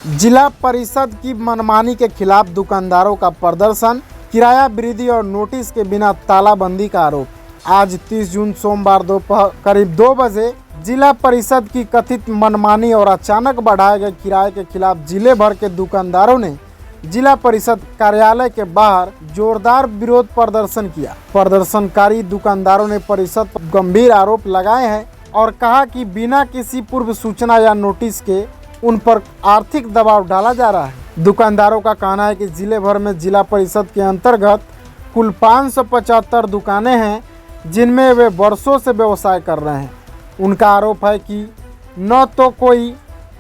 जिला परिषद की मनमानी के खिलाफ दुकानदारों का प्रदर्शन, किराया वृद्धि और नोटिस के बिना तालाबंदी का आरोप। आज 30 जून सोमवार दोपहर करीब 2 बजे जिला परिषद की कथित मनमानी और अचानक बढ़ाए गए किराए के खिलाफ जिले भर के दुकानदारों ने जिला परिषद कार्यालय के बाहर जोरदार विरोध प्रदर्शन किया। प्रदर्शनकारी दुकानदारों ने परिषद पर गंभीर आरोप लगाए हैं और कहा कि बिना किसी पूर्व सूचना या नोटिस के उन पर आर्थिक दबाव डाला जा रहा है। दुकानदारों का कहना है कि जिले भर में जिला परिषद के अंतर्गत कुल 575 दुकानें हैं जिनमें वे वर्षों से व्यवसाय कर रहे हैं। उनका आरोप है कि न तो कोई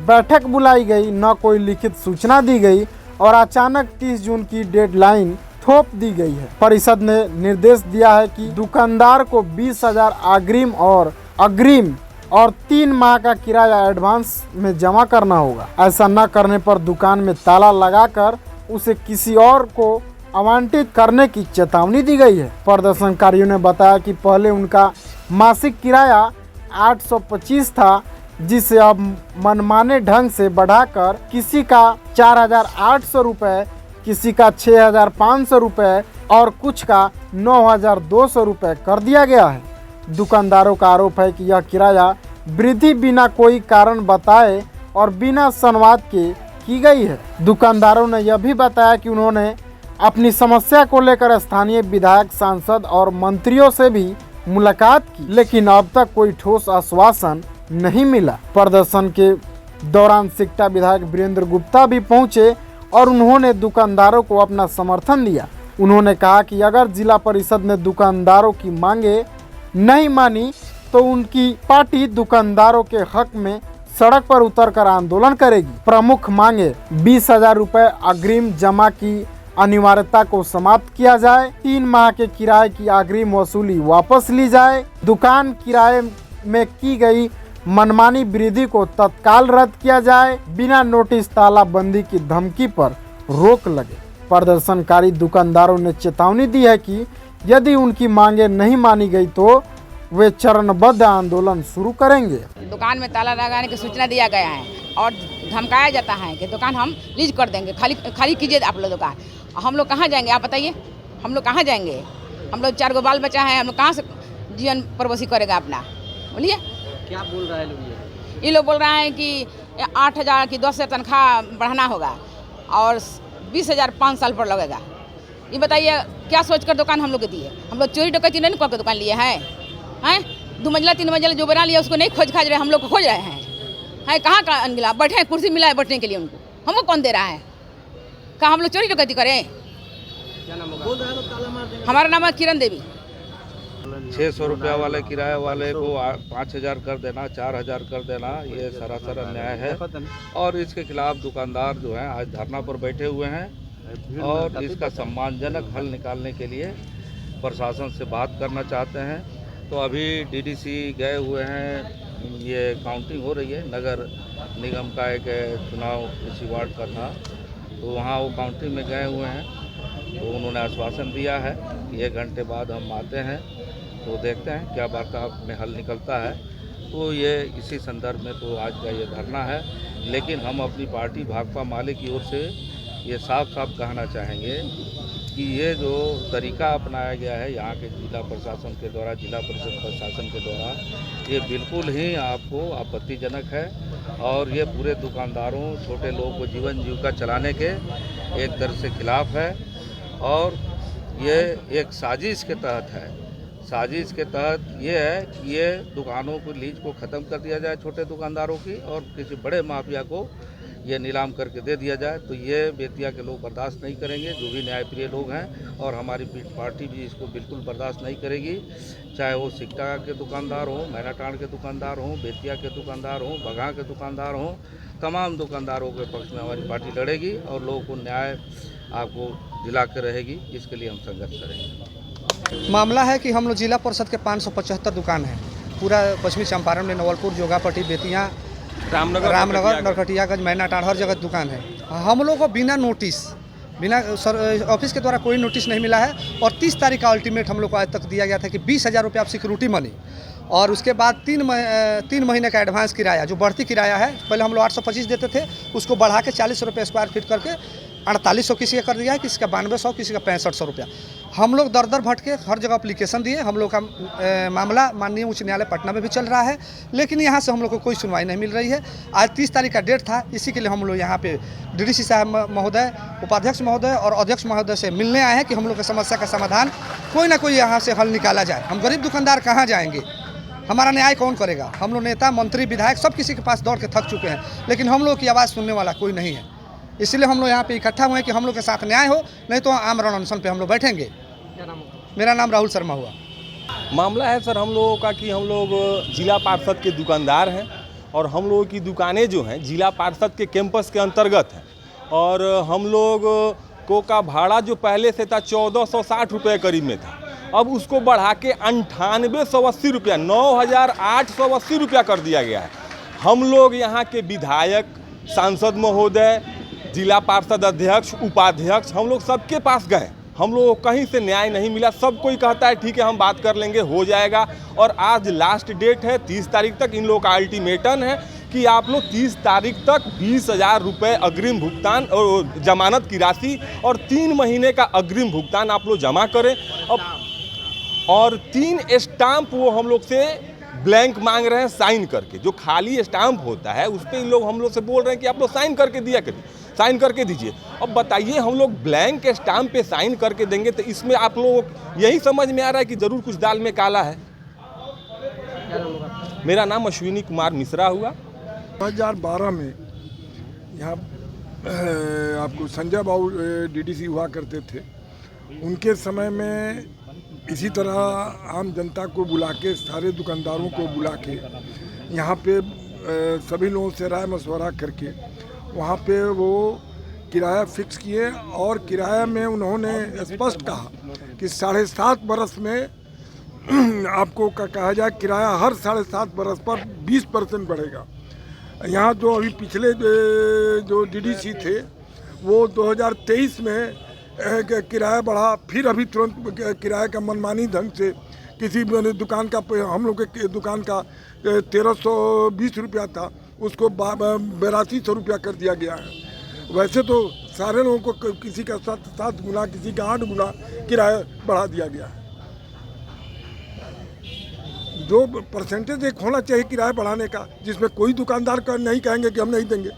बैठक बुलाई गई, न कोई लिखित सूचना दी गई और अचानक 30 जून की डेडलाइन थोप दी गई है। परिषद ने निर्देश दिया है कि दुकानदार को 20,000 अग्रिम और 3 माह का किराया एडवांस में जमा करना होगा। ऐसा न करने पर दुकान में ताला लगाकर उसे किसी और को आवंटित करने की चेतावनी दी गई है। प्रदर्शनकारियों ने बताया कि पहले उनका मासिक किराया 825 था, जिसे अब मनमाने ढंग से बढ़ाकर किसी का 4,800 रुपये, किसी का 6,500 रुपये और कुछ का 9,200 रुपये कर दिया गया है। दुकानदारों का आरोप है कि यह किराया वृद्धि बिना कोई कारण बताए और बिना संवाद के की गई है। दुकानदारों ने यह भी बताया कि उन्होंने अपनी समस्या को लेकर स्थानीय विधायक, सांसद और मंत्रियों से भी मुलाकात की, लेकिन अब तक कोई ठोस आश्वासन नहीं मिला। प्रदर्शन के दौरान सिकटा विधायक वीरेंद्र गुप्ता भी पहुंचे और उन्होंने दुकानदारों को अपना समर्थन दिया। उन्होंने कहा कि अगर जिला परिषद ने दुकानदारों की मांगे नहीं मानी तो उनकी पार्टी दुकानदारों के हक में सड़क पर उतरकर आंदोलन करेगी। प्रमुख मांगे 20,000 रुपये अग्रिम जमा की अनिवार्यता को समाप्त किया जाए, 3 माह के किराए की अग्रिम वसूली वापस ली जाए, दुकान किराए में की गई मनमानी वृद्धि को तत्काल रद्द किया जाए, बिना नोटिस तालाबंदी की धमकी पर रोक लगे। प्रदर्शनकारी दुकानदारों ने चेतावनी दी है कि यदि उनकी मांगे नहीं मानी गई तो वे चरणबद्ध आंदोलन शुरू करेंगे। दुकान में ताला लगाने की सूचना दिया गया है और धमकाया जाता है कि दुकान हम लीज कर देंगे, खाली कीजिए आप लोग दुकान। हम लोग कहाँ जाएंगे आप बताइए, हम लोग कहाँ जाएंगे? हम लोग 4 बाल बच्चा है, हम लोग कहाँ से जीवन परवसी करेगा अपना? बोलिए क्या बोल रहा है लोग? ये लोग बोल रहे हैं कि 8,000 की 10 से तनख्वाह बढ़ाना होगा और 20,000 5 साल पर लगेगा। ये बताइए क्या सोचकर दुकान हम लोग को दिए? हम लोग चोरी डकैती नहीं करके दुकान लिए हैं? 2 मंजिला 3 मंजिला जो बना लिया उसको नहीं खोज रहे, हम लोग को खोज रहे हैं। कहाँ का अनगिला बैठे हैं, कुर्सी मिला है बैठने के लिए उनको, हमको कौन दे रहा है? कहाँ हम लोग चोरी डकैती करें? क्या नाम होगा? हमारा नाम है किरण देवी। 600 रुपया वाले किराए वाले को 5,000 कर देना, 4,000 कर देना, ये सरासर अन्याय है और इसके खिलाफ दुकानदार जो हैं आज धरना पर बैठे हुए हैं और इसका सम्मानजनक हल निकालने के लिए प्रशासन से बात करना चाहते हैं। तो अभी डीडीसी गए हुए हैं, ये काउंटिंग हो रही है, नगर निगम का एक चुनाव किसी वार्ड का था तो वहाँ वो काउंटिंग में गए हुए हैं। तो उन्होंने आश्वासन दिया है कि 1 घंटे बाद हम आते हैं, तो देखते हैं क्या वार्तालाप में हल निकलता है। तो ये इसी संदर्भ में तो आज का ये धरना है, लेकिन हम अपनी पार्टी भाकपा माले की ओर से ये साफ साफ कहना चाहेंगे कि ये जो तरीका अपनाया गया है यहाँ के जिला प्रशासन के द्वारा, जिला परिषद प्रशासन के द्वारा, ये बिल्कुल ही आपको आपत्तिजनक है और ये पूरे दुकानदारों, छोटे लोगों को जीवन जीविका चलाने के एक तरह से खिलाफ है और ये एक साजिश के तहत है। साजिश के तहत ये है कि ये दुकानों की लीज को ख़त्म कर दिया जाए छोटे दुकानदारों की और किसी बड़े माफिया को ये नीलाम करके दे दिया जाए। तो ये बेतिया के लोग बर्दाश्त नहीं करेंगे, जो भी न्यायप्रिय लोग हैं, और हमारी पार्टी भी इसको बिल्कुल बर्दाश्त नहीं करेगी। चाहे वो सिकटा के दुकानदार हों, मैनाटांड के दुकानदार हों, बेतिया के दुकानदार हों, बगहा के दुकानदार हों, तमाम दुकानदारों के पक्ष में हमारी पार्टी लड़ेगी और लोगों को न्याय आपको दिला के रहेगी। इसके लिए हम संघर्ष करेंगे। मामला है कि हम लोग जिला परिषद के 575 दुकान हैं पूरा पश्चिमी चंपारण में, नवलपुर, जोगापट्टी, बेतिया, रामनगर, नरकटियागंज, मैनाटांड, हर जगह दुकान है। हम लोग को बिना नोटिस, बिना ऑफिस के द्वारा कोई नोटिस नहीं मिला है और 30 तारीख का अल्टीमेट हम लोग को आज तक दिया गया था कि 20,000 रुपये आप सिक्योरिटी मनी और उसके बाद 3 महीने का एडवांस किराया, जो बढ़ती किराया है, पहले हम लोग 825 देते थे, उसको बढ़ा के 40 रुपये स्क्वायर फीट करके 4800 किसी का कर दिया है, किसी का 9200, किसी का 6500 रुपया। हम लोग दर दर भटके हर जगह एप्लीकेशन दिए। हम लोग का मामला माननीय उच्च न्यायालय पटना में भी चल रहा है, लेकिन यहाँ से हम लोग को कोई सुनवाई नहीं मिल रही है। आज 30 तारीख का डेट था, इसी के लिए हम लोग यहाँ पे डीडीसी साहब महोदय, उपाध्यक्ष महोदय और अध्यक्ष महोदय से मिलने आए हैं कि हम लोग की समस्या का समाधान कोई ना कोई यहाँ से हल निकाला जाए। हम गरीब दुकानदार कहाँ जाएंगे, हमारा न्याय कौन करेगा? हम लोग नेता, मंत्री, विधायक सब किसी के पास दौड़ के थक चुके हैं, लेकिन हम लोग की आवाज़ सुनने वाला कोई नहीं है। इसलिए हम लोग यहाँ पे इकट्ठा हुए हैं कि हम लोग के साथ न्याय हो, नहीं तो आमरण अनशन पे हम लोग बैठेंगे। क्या नाम होगा? मेरा नाम राहुल शर्मा हुआ। मामला है सर हम लोगों का कि हम लोग जिला पार्षद के दुकानदार हैं और हम लोगों की दुकानें जो हैं जिला पार्षद के कैंपस के अंतर्गत हैं, और हम लोग को का भाड़ा जो पहले से था 1460 रुपये करीब में था, अब उसको बढ़ा के 9880 रुपया 9880 रुपया कर दिया गया है। हम लोग यहाँ के विधायक, सांसद महोदय, जिला पार्षद अध्यक्ष, उपाध्यक्ष, हम लोग सबके पास गए, हम लोगों को कहीं से न्याय नहीं मिला। सब कोई कहता है ठीक है हम बात कर लेंगे, हो जाएगा। और आज लास्ट डेट है 30 तारीख तक, इन लोगों का अल्टीमेटम है कि आप लोग 30 तारीख तक 20,000 रुपये अग्रिम भुगतान और जमानत की राशि और 3 महीने का अग्रिम भुगतान आप लोग जमा करें। और 3 स्टाम्प वो हम लोग से ब्लैंक मांग रहे हैं साइन करके। जो खाली स्टाम्प होता है उस पर इन लोग हम लोग से बोल रहे हैं कि आप लोग साइन करके दिया करिए, साइन करके दीजिए। अब बताइए हम लोग ब्लैंक स्टाम्प पे साइन करके देंगे तो इसमें आप लोग यही समझ में आ रहा है कि ज़रूर कुछ दाल में काला है। क्या नाम होगा? मेरा नाम अश्विनी कुमार मिश्रा हुआ। 2012 में यहाँ आपको संजय बाबू डीडीसी हुआ करते थे, उनके समय में इसी तरह आम जनता को बुला के, सारे दुकानदारों को बुला के यहाँ पे सभी लोगों से राय मशवरा करके वहाँ पे वो किराया फिक्स किए। और किराया में उन्होंने स्पष्ट कहा कि 7.5 बरस में आपको कहा जाए किराया हर 7.5 बरस पर 20% बढ़ेगा। यहाँ जो अभी पिछले जो डीडीसी थे वो 2023 में किराया बढ़ा, फिर अभी तुरंत किराए का मनमानी ढंग से किसी दुकान का, हम लोग के दुकान का 1320 रुपया था, उसको 8200 रुपया कर दिया गया है। वैसे तो सारे लोगों को किसी का 7 गुना, किसी का 8 गुना किराया बढ़ा दिया गया है। जो परसेंटेज एक होना चाहिए किराया बढ़ाने का, जिसमें कोई दुकानदार का नहीं कहेंगे कि हम नहीं देंगे,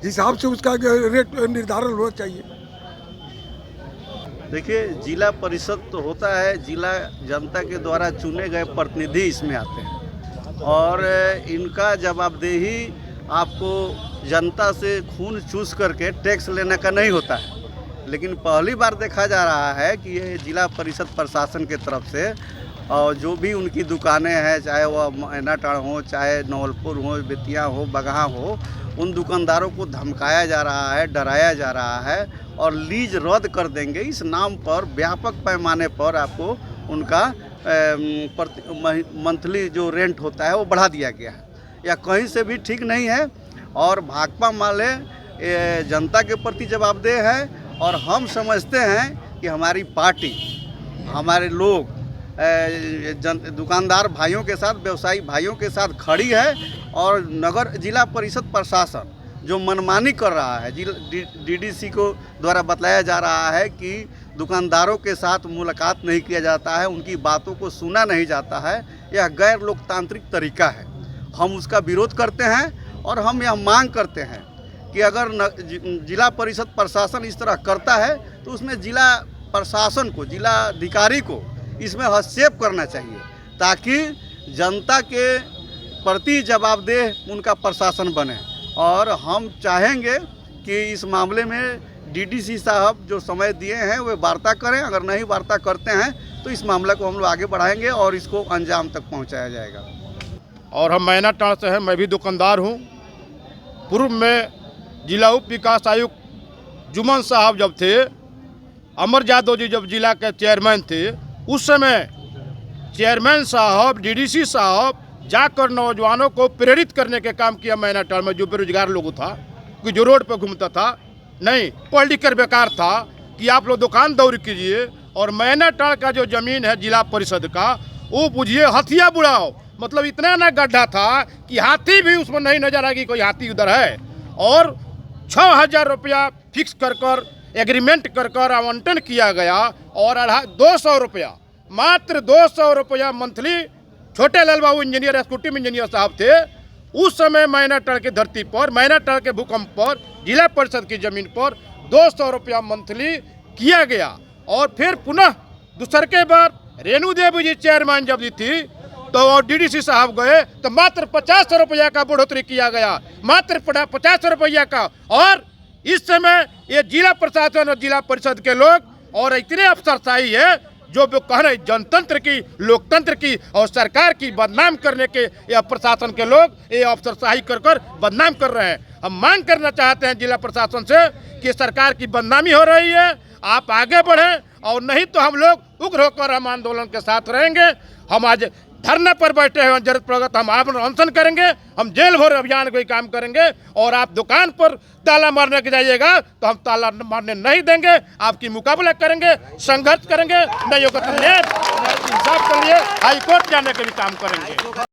हिसाब से उसका रेट निर्धारण होना चाहिए। देखिए, जिला परिषद तो होता है, जिला जनता के द्वारा चुने गए प्रतिनिधि इसमें आते हैं और इनका जवाबदेही आपको जनता से खून चूस करके टैक्स लेने का नहीं होता है। लेकिन पहली बार देखा जा रहा है कि ये जिला परिषद प्रशासन के तरफ से और जो भी उनकी दुकानें हैं, चाहे वह मैनाटाड़ हो, चाहे नवलपुर हो, बेतिया हो, बगहा हो, उन दुकानदारों को धमकाया जा रहा है, डराया जा रहा है और लीज रद्द कर देंगे इस नाम पर व्यापक पैमाने पर आपको उनका मंथली जो रेंट होता है वो बढ़ा दिया गया है। या कहीं से भी ठीक नहीं है और भाकपा माले जनता के प्रति जवाबदेह है और हम समझते हैं कि हमारी पार्टी, हमारे लोग दुकानदार भाइयों के साथ, व्यवसायी भाइयों के साथ खड़ी है। और नगर जिला परिषद प्रशासन जो मनमानी कर रहा है, डीडीसी को द्वारा बतलाया जा रहा है कि दुकानदारों के साथ मुलाकात नहीं किया जाता है, उनकी बातों को सुना नहीं जाता है, यह गैर लोकतांत्रिक तरीका है। हम उसका विरोध करते हैं और हम यह मांग करते हैं कि अगर जिला परिषद प्रशासन इस तरह करता है तो उसमें जिला प्रशासन को, जिला अधिकारी को इसमें हस्तक्षेप करना चाहिए ताकि जनता के प्रति जवाबदेह उनका प्रशासन बने। और हम चाहेंगे कि इस मामले में डीडीसी साहब जो समय दिए हैं वे वार्ता करें। अगर नहीं वार्ता करते हैं तो इस मामले को हम लोग आगे बढ़ाएंगे और इसको अंजाम तक पहुंचाया जाएगा। और हम मैनाटाड़ से हैं, मैं भी दुकानदार हूं। पूर्व में जिला उप विकास आयुक्त जुम्मन साहब जब थे, अमर यादव जी जब जिला के चेयरमैन थे, उस समय चेयरमैन साहब, डीडीसी साहब जाकर नौजवानों को प्रेरित करने के काम किया मैनाटाड़ में। जो बेरोजगार लोग था, कि जो रोड पर घूमता था, नहीं पढ़ लिख कर बेकार था, कि आप लोग दुकान दौड़ कीजिए और मैनाटाड़ का जो ज़मीन है जिला परिषद का, वो बुझिए हथिया बुढ़ाओ, मतलब इतना ना गड्ढा था कि हाथी भी उसमें नहीं नजर आएगी कोई हाथी उधर है। और 6,000 रुपया फिक्स कर एग्रीमेंट कर आवंटन किया गया और 200 रुपया, मात्र 200 रुपया मंथली छोटे लाल बाबू इंजीनियर एक्जीक्यूटिव इंजीनियर साहब थे उस समय मैनाटांड़ की धरती पर, मैनाटांड़ के भूकंप पर, जिला परिषद की जमीन पर 200 रुपया मंथली किया गया। और फिर पुनः दूसर के बाद रेणु देवी जी चेयरमैन जब दी थी तो डीडीसी साहब गए तो मात्र 50 रुपया का बढ़ोतरी किया गया, मात्र 50 रुपया का। और इस समय ये जिला प्रशासन और जिला परिषद के लोग और इतने अफसरशाही है जो कह रहे जनतंत्र की, लोकतंत्र की और सरकार की बदनाम करने के ये प्रशासन के लोग ये अफसरशाही कर बदनाम कर रहे हैं। हम मांग करना चाहते हैं जिला प्रशासन से कि सरकार की बदनामी हो रही है, आप आगे बढ़ें और नहीं तो हम लोग उग्र होकर हम आंदोलन के साथ रहेंगे। हम आज धरना पर बैठे हैं, जरूरत पड़ेगा तो हम आमरण अनशन करेंगे, हम जेल भर अभियान कोई काम करेंगे। और आप दुकान पर ताला मारने के जाइएगा तो हम ताला मारने नहीं देंगे, आपकी मुकाबला करेंगे, संघर्ष करेंगे, नहीं होगा तो इंसाफ के लिए हाईकोर्ट जाने के भी काम करेंगे।